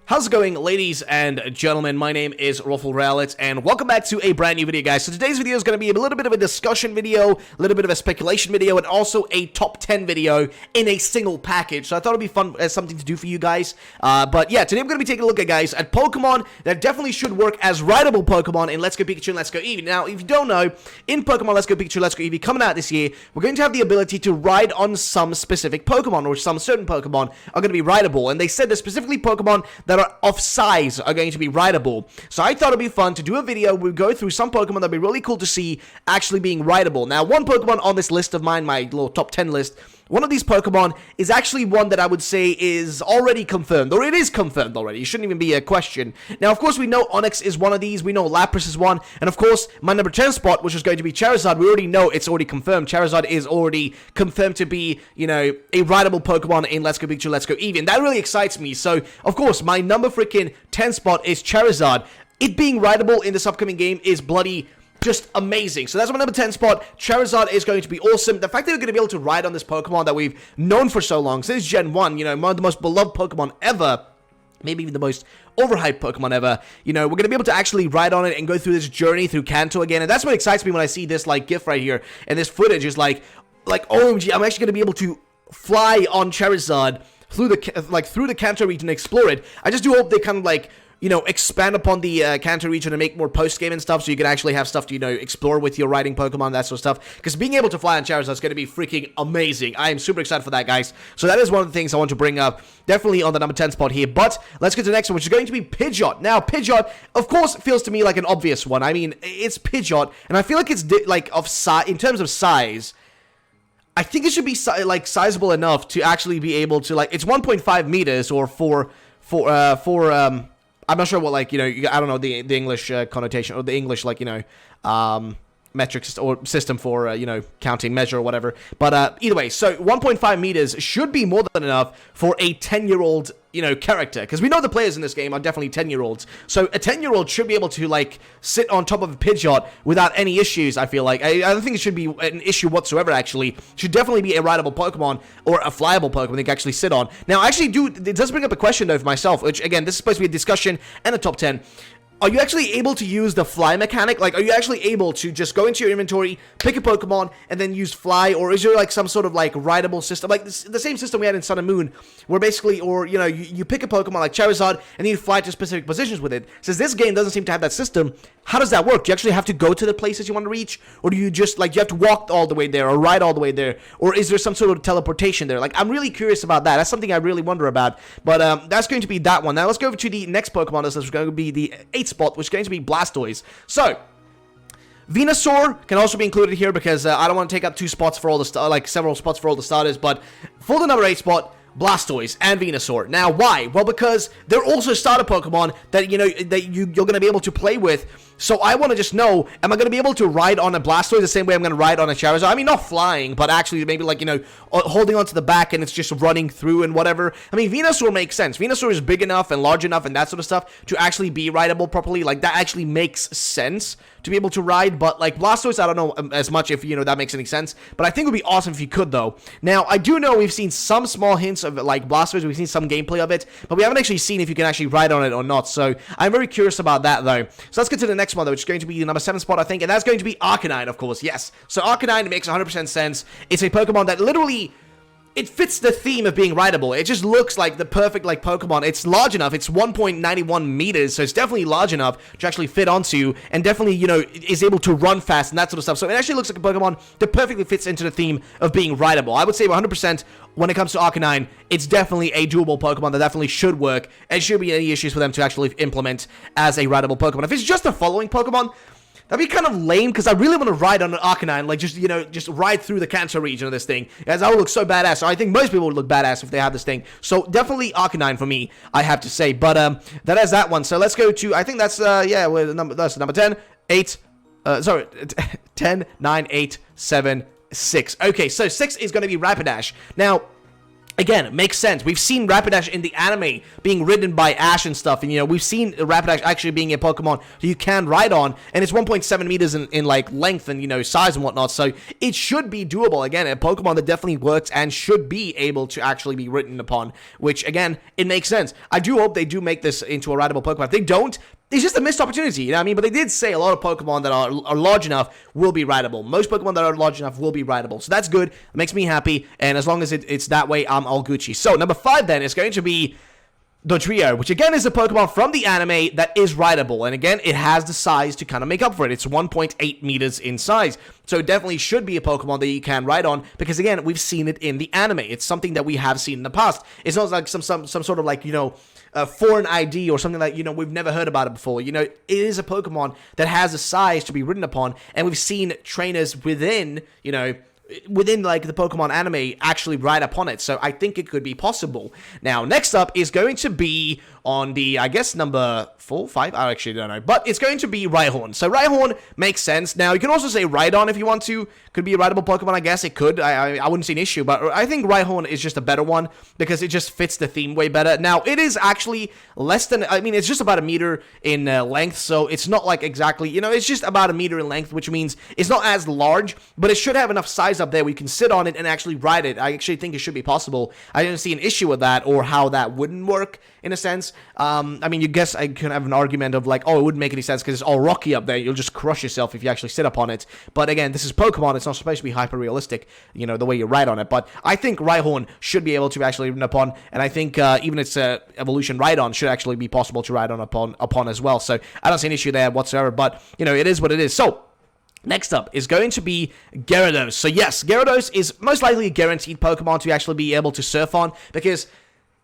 How's it going, ladies and gentlemen? My name is Rowlet, and welcome back to a brand new video, guys. So today's video is going to be a little bit of a discussion video, a little bit of a speculation video, and also a top 10 video in a single package. So I thought it'd be fun as something to do for you guys. But yeah, today I'm going to be taking a look at, guys, at Pokemon that definitely should work as rideable Pokemon in Let's Go Pikachu and Let's Go Eevee. Now, if you don't know, in Pokemon Let's Go Pikachu, Let's Go Eevee coming out this year, we're going to have the ability to ride on some specific Pokemon, or some certain Pokemon are going to be rideable. And they said that specifically Pokemon that are of size are going to be rideable. So I thought it'd be fun to do a video where we go through some Pokemon that'd be really cool to see actually being rideable. Now, one Pokemon on this list of mine, my little top 10 list, one of these Pokemon is actually one that I would say is already confirmed, or it is confirmed already. It shouldn't even be a question. Now, of course, we know Onix is one of these. We know Lapras is one. And, of course, my number 10 spot, which is going to be Charizard, we already know it's already confirmed. Charizard is already confirmed to be, you know, a rideable Pokemon in Let's Go Pikachu, Let's Go Eevee. And that really excites me. So, of course, my number freaking 10 spot is Charizard. It being rideable in this upcoming game is bloody just amazing. So that's my number 10 spot. Charizard is going to be awesome. The fact that we're going to be able to ride on this Pokemon that we've known for so long, since Gen 1, you know, one of the most beloved Pokemon ever, maybe even the most overhyped Pokemon ever, you know, we're going to be able to actually ride on it and go through this journey through Kanto again. And that's what excites me when I see this, like, GIF right here. And this footage is like, OMG, I'm actually going to be able to fly on Charizard through the Kanto region and explore it. I just do hope they kind of, like, you know, expand upon the Kanto region and make more post-game and stuff, so you can actually have stuff to, you know, explore with your riding Pokemon, that sort of stuff. Because being able to fly on Charizard is going to be freaking amazing. I am super excited for that, guys. So that is one of the things I want to bring up, definitely on the number 10 spot here. But let's get to the next one, which is going to be Pidgeot. Now, Pidgeot, of course, feels to me like an obvious one. I mean, it's Pidgeot, and I feel like it's, like, of size, in terms of size, I think it should be, like, sizable enough to actually be able to, like, it's 1.5 meters, or I'm not sure what, like, you know, I don't know the English connotation, or the English, like, you know, metric or system for, you know, counting, measure, or whatever. But either way, so 1.5 meters should be more than enough for a 10-year-old, you know, character. Because we know the players in this game are definitely 10-year-olds. So a 10-year-old should be able to, like, sit on top of a Pidgeot without any issues, I feel like. I don't think it should be an issue whatsoever, actually. It should definitely be a rideable Pokemon, or a flyable Pokemon they can actually sit on. Now, actually, it does bring up a question, though, for myself, which, again, this is supposed to be a discussion and a top 10. Are you actually able to use the fly mechanic? Like, are you actually able to just go into your inventory, pick a Pokemon, and then use fly? Or is there, like, some sort of, like, rideable system? Like, the same system we had in Sun and Moon, where basically, or, you know, you pick a Pokemon like Charizard, and then you fly to specific positions with it. Since this game doesn't seem to have that system, how does that work? Do you actually have to go to the places you want to reach? Or do you just, like, you have to walk all the way there, or ride all the way there? Or is there some sort of teleportation there? Like, I'm really curious about that. That's something I really wonder about. But, that's going to be that one. Now, let's go over to the next Pokemon. This is going to be the 8th spot, which is going to be Blastoise. So, Venusaur can also be included here because I don't want to take up two spots for all the several spots for all the starters, but for the number 8 spot, Blastoise and Venusaur. Now, why? Well, because they're also starter Pokemon that, you know, that you're going to be able to play with. So I want to just know, am I going to be able to ride on a Blastoise the same way I'm going to ride on a Charizard? I mean, not flying, but actually maybe, like, you know, holding onto the back and it's just running through and whatever. I mean, Venusaur makes sense. Venusaur is big enough and large enough and that sort of stuff to actually be rideable properly. Like, that actually makes sense to be able to ride. But, like, Blastoise, I don't know as much if, you know, that makes any sense. But I think it would be awesome if you could, though. Now, I do know we've seen some small hints of, like, Blastoise. We've seen some gameplay of it, but we haven't actually seen if you can actually ride on it or not. So I'm very curious about that, though. So let's get to the next one, though, which is going to be the number 7 spot, I think, and that's going to be Arcanine, of course. Yes. So Arcanine makes 100% sense. It's a Pokemon that literally, it fits the theme of being rideable. It just looks like the perfect, like, Pokemon. It's large enough. It's 1.91 meters, so it's definitely large enough to actually fit onto, and definitely, you know, is able to run fast and that sort of stuff. So it actually looks like a Pokemon that perfectly fits into the theme of being rideable. I would say 100% when it comes to Arcanine, it's definitely a doable Pokemon that definitely should work, and shouldn't be any issues for them to actually implement as a rideable Pokemon. If it's just a following Pokemon, that'd be kind of lame, because I really want to ride on an Arcanine, like, just, you know, just ride through the Kanto region of this thing, as that would look so badass. So I think most people would look badass if they have this thing. So definitely Arcanine for me, I have to say. But that is that one. So let's go to, I think that's yeah, that's number 10, 8, sorry, 10, 9, 8, 7, 6. Okay, so 6 is going to be Rapidash. Now, Again, it makes sense. We've seen Rapidash in the anime being ridden by Ash and stuff, and, you know, we've seen Rapidash actually being a Pokemon you can ride on, and it's 1.7 meters in like, length and, you know, size and whatnot, so it should be doable. Again, a Pokemon that definitely works and should be able to actually be ridden upon, which, again, it makes sense. I do hope they do make this into a rideable Pokemon. If they don't, it's just a missed opportunity, you know what I mean? But they did say a lot of Pokemon that are large enough will be rideable. Most Pokemon that are large enough will be rideable. So that's good. It makes me happy. And as long as it's that way, I'm all Gucci. So number 5 then is going to be Dodrio, which again is a Pokemon from the anime that is rideable. And again, it has the size to kind of make up for it. It's 1.8 meters in size. So it definitely should be a Pokemon that you can ride on, because again, we've seen it in the anime. It's something that we have seen in the past. It's not like some sort of like, you know, foreign ID or something like, you know, we've never heard about it before. You know, it is a Pokemon that has a size to be ridden upon, and we've seen trainers within, you know, within like the Pokemon anime actually ride upon it. So I think it could be possible. Now, next up is going to be on the, I guess, number 4, 5, I actually don't know, but it's going to be Rhyhorn. So Rhyhorn makes sense. Now, you can also say Rhydon if you want to. Could be a rideable Pokemon, I guess. It could. I wouldn't see an issue, but I think Rhyhorn is just a better one because it just fits the theme way better. Now, it is actually less than, I mean, it's just about a meter in length, so it's not like exactly, you know, it's just about a meter in length, which means it's not as large, but it should have enough size up there where you can sit on it and actually ride it. I actually think it should be possible. I didn't see an issue with that or how that wouldn't work in a sense. I mean, you guess I could have an argument of like, oh, it wouldn't make any sense because it's all rocky up there. You'll just crush yourself if you actually sit up on it. But again, this is Pokemon. It's not supposed to be hyper realistic, you know, the way you ride on it. But I think Rhyhorn should be able to actually ride upon, and I think even its evolution ride-on should actually be possible to ride on upon as well. So I don't see an issue there whatsoever. But you know, it is what it is. So next up is going to be Gyarados. So yes, Gyarados is most likely a guaranteed Pokemon to actually be able to surf on, because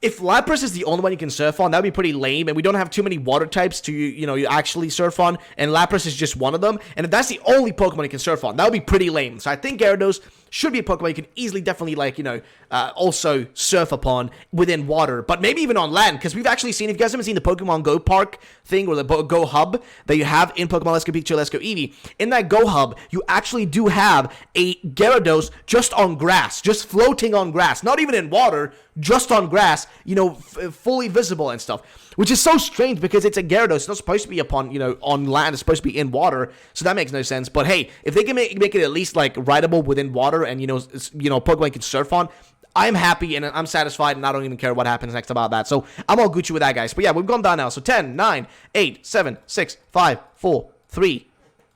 if Lapras is the only one you can surf on, that would be pretty lame, and we don't have too many water types to, you know, you actually surf on, and Lapras is just one of them, and if that's the only Pokemon you can surf on, that would be pretty lame. So I think Gyarados should be a Pokemon you can easily, definitely, like, you know, also surf upon within water, but maybe even on land, because we've actually seen, if you guys haven't seen the Pokemon Go Park thing, or the Go Hub that you have in Pokemon Let's Go Pikachu, Let's Go Eevee, in that Go Hub, you actually do have a Gyarados just on grass, just floating on grass, not even in water, just on grass, you know, fully visible and stuff, which is so strange because it's a Gyarados. It's not supposed to be upon, you know, on land. It's supposed to be in water, so that makes no sense. But hey, if they can make it at least like rideable within water, and you know, Pokemon you can surf on, I'm happy and I'm satisfied, and I don't even care what happens next about that. So I'm all Gucci with that, guys. But yeah, we've gone down now. So 10, 9, 8, 7, 6, 5, 4, 3,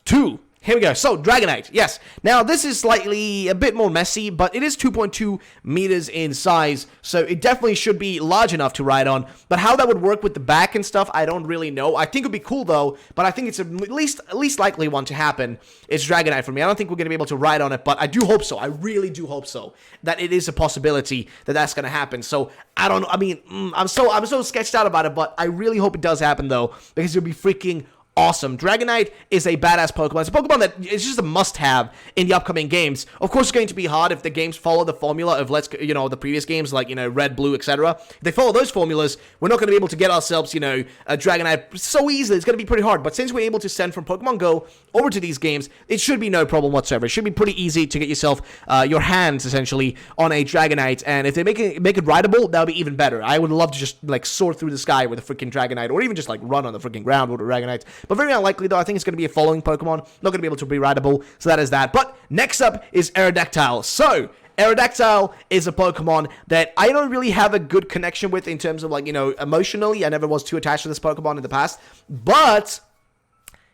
2. Here we go. So, Dragonite. Yes. Now, this is slightly a bit more messy, but it is 2.2 meters in size, so it definitely should be large enough to ride on. But how that would work with the back and stuff, I don't really know. I think it would be cool, though, but I think it's at least likely one to happen. It's Dragonite for me. I don't think we're going to be able to ride on it, but I do hope so. I really do hope so, that it is a possibility that that's going to happen. So, I don't know. I mean, I'm so sketched out about it, but I really hope it does happen, though, because it would be freaking awesome. Dragonite is a badass Pokemon. It's a Pokemon that is just a must-have in the upcoming games. Of course, it's going to be hard if the games follow the formula of the previous games, like, you know, Red, Blue, etc. If they follow those formulas, we're not going to be able to get ourselves, you know, a Dragonite so easily. It's going to be pretty hard. But since we're able to send from Pokemon Go over to these games, it should be no problem whatsoever. It should be pretty easy to get yourself your hands essentially on a Dragonite. And if they make it rideable, that would be even better. I would love to just like soar through the sky with a freaking Dragonite, or even just like run on the freaking ground with a Dragonite. But very unlikely, though. I think it's going to be a following Pokemon. Not going to be able to be rideable, so that is that. But next up is Aerodactyl. So, Aerodactyl is a Pokemon that I don't really have a good connection with in terms of, like, you know, emotionally. I never was too attached to this Pokemon in the past. But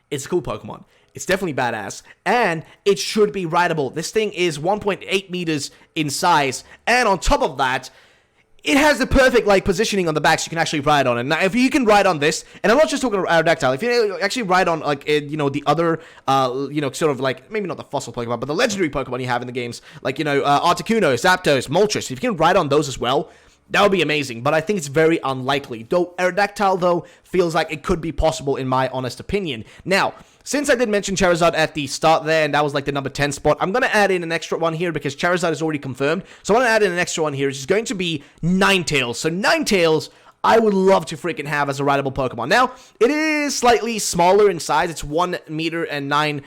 it's a cool Pokemon. It's definitely badass, and it should be rideable. This thing is 1.8 meters in size, and on top of that, it has the perfect, like, positioning on the back so you can actually ride on it. Now, if you can ride on this, and I'm not just talking about Aerodactyl, if you actually ride on, like, you know, the other, you know, sort of, like, maybe not the fossil Pokemon, but the legendary Pokemon you have in the games, like, you know, Articuno, Zapdos, Moltres, if you can ride on those as well, that would be amazing, but I think it's very unlikely. Though Aerodactyl, though, feels like it could be possible in my honest opinion. Now, since I did mention Charizard at the start there, and that was like the number 10 spot, I'm going to add in an extra one here because Charizard is already confirmed. So I want to add in an extra one here, which is going to be Ninetales. So Ninetales, I would love to freaking have as a rideable Pokemon. Now, it is slightly smaller in size. It's 1 meter and 9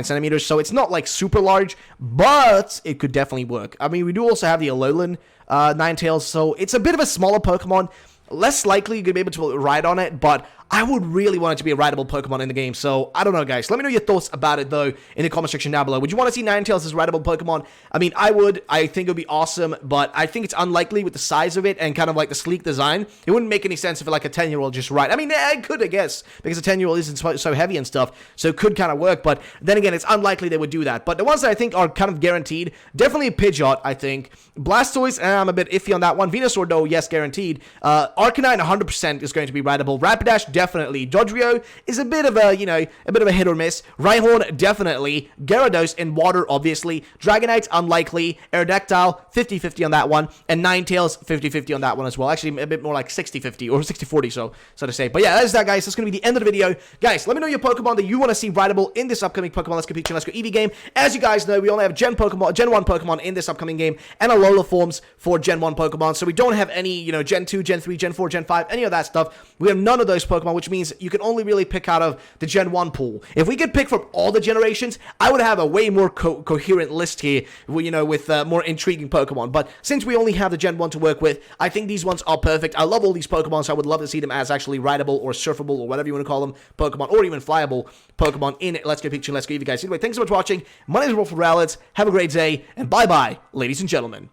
centimeters, so it's not like super large, but it could definitely work. I mean, we do also have the Alolan Ninetales, so it's a bit of a smaller Pokemon. Less likely you're going to be able to ride on it, but I would really want it to be a rideable Pokemon in the game, so I don't know, guys. Let me know your thoughts about it, though, in the comment section down below. Would you want to see Ninetales as rideable Pokemon? I mean, I would. I think it would be awesome, but I think it's unlikely with the size of it and kind of like the sleek design. It wouldn't make any sense if like a 10-year-old just ride. I mean, it could, I guess, because a 10-year-old isn't so heavy and stuff, so it could kind of work, but then again, it's unlikely they would do that. But the ones that I think are kind of guaranteed, definitely Pidgeot, I think. Blastoise, I'm a bit iffy on that one. Venusaur, though, yes, guaranteed. Arcanine, 100% is going to be rideable. Rapidash, definitely. Dodrio is a bit of a, a bit of a hit or miss. Rhyhorn, definitely. Gyarados in water, obviously. Dragonite, unlikely. Aerodactyl, 50-50 on that one. And Ninetales, 50-50 on that one as well. Actually, a bit more like 60-50 or 60-40, so to say. But yeah, that is that, guys. That's going to be the end of the video. Guys, let me know your Pokemon that you want to see rideable in this upcoming Pokemon Let's Go Pikachu, Let's Go Eevee game. As you guys know, we only have Gen 1 Pokemon in this upcoming game, and Alola forms for Gen 1 Pokemon. So we don't have any, Gen 2, Gen 3, Gen 4, Gen 5, any of that stuff. We have none of those Pokemon, which means you can only really pick out of the Gen 1 pool. If we could pick from all the generations, I would have a way more coherent list here, with more intriguing Pokemon. But since we only have the Gen 1 to work with, I think these ones are perfect. I love all these Pokemon, so I would love to see them as actually rideable or surfable or whatever you want to call them Pokemon, or even flyable Pokemon in Let's Go Pikachu, Let's Go Eevee, guys. Anyway, thanks so much for watching. My name is Rolf Rowlett. Have a great day, and bye-bye, ladies and gentlemen.